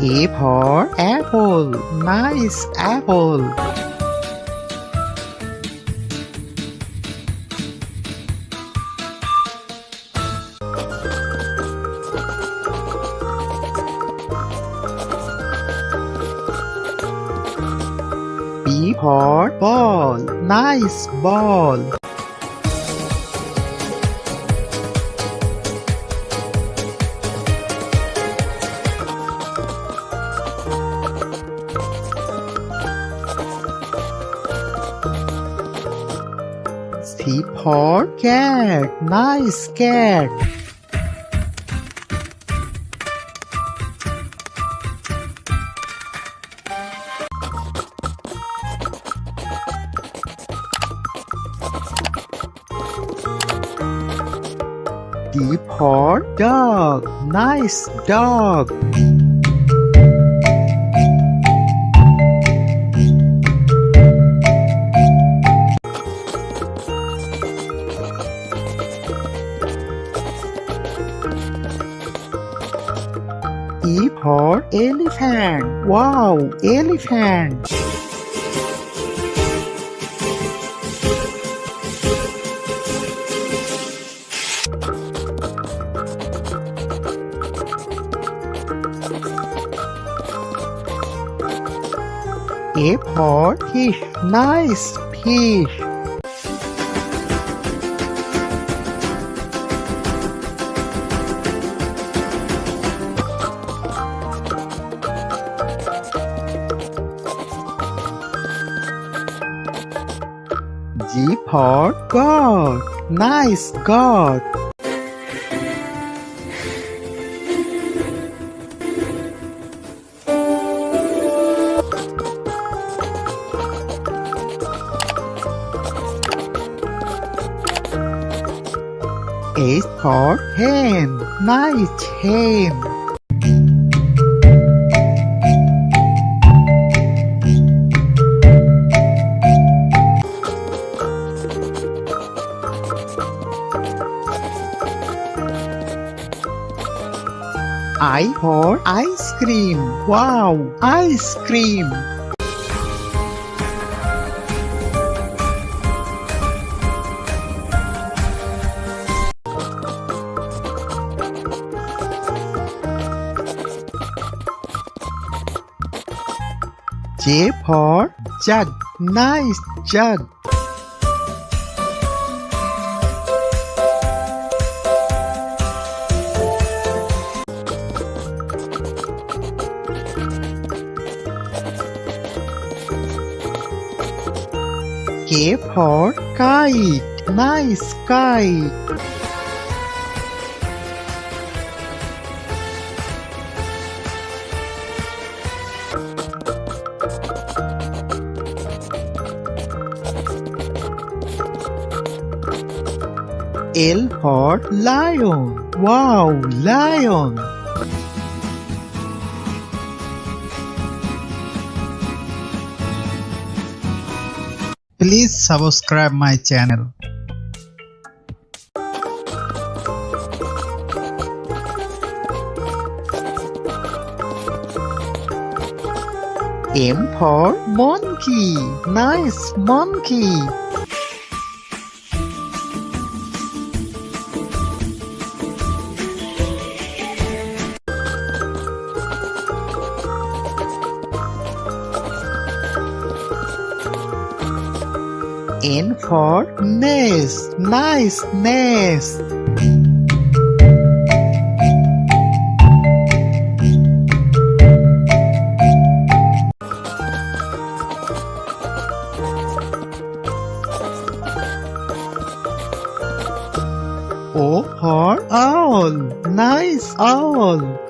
A for apple. Nice apple. B for ball. Nice ball. C for cat. Nice cat. D for dog. Nice dog. E for elephant. Wow, elephant. F for fish. Nice fish. G for God. Nice God. H for hen. Nice hen. I for ice cream. Wow, ice cream. J for jug. Nice jug. K for kite. Nice kite. L for lion. Wow, lion. Please subscribe my channel. M for monkey. Nice monkey. N for nest. Nice nest. O for owl. Nice owl.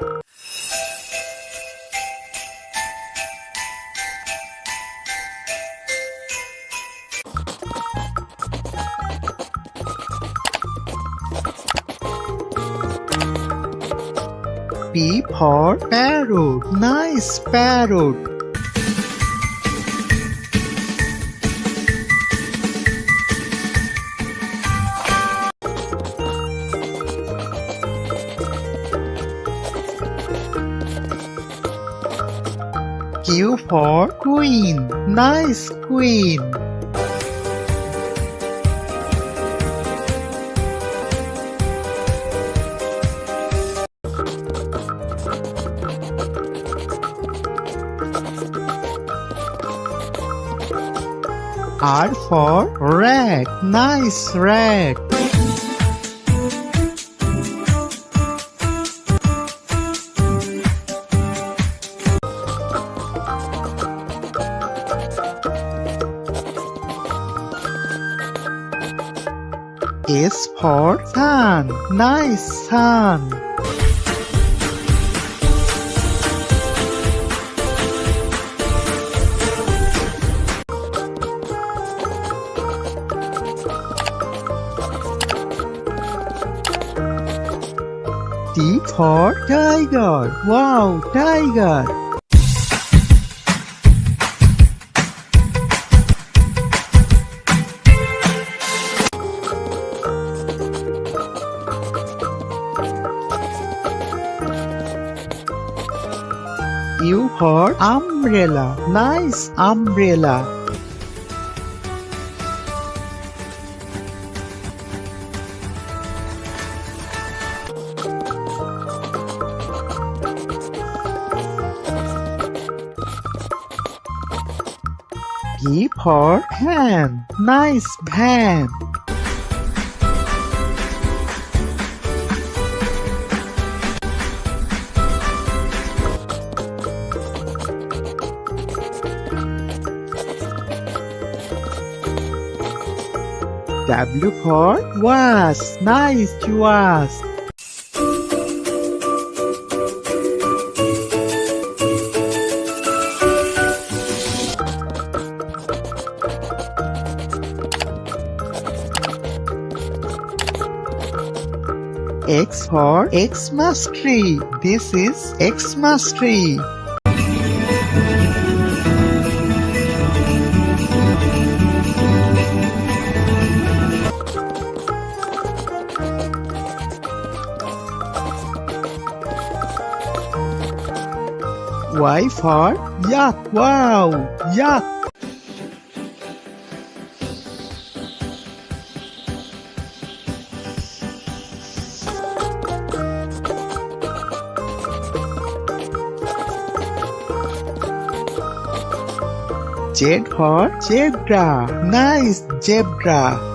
P for parrot. Nice parrot. Q for queen. Nice queen. R for rat. Nice rat. S for sun. Nice sun. T for tiger. Wow, tiger. U for umbrella. Nice umbrella. P for pan. Nice pan. W for vase. Nice vase. X for Xmas tree. This is Xmas tree. Y for yak. Wow, yak. Z for zebra. Nice zebra.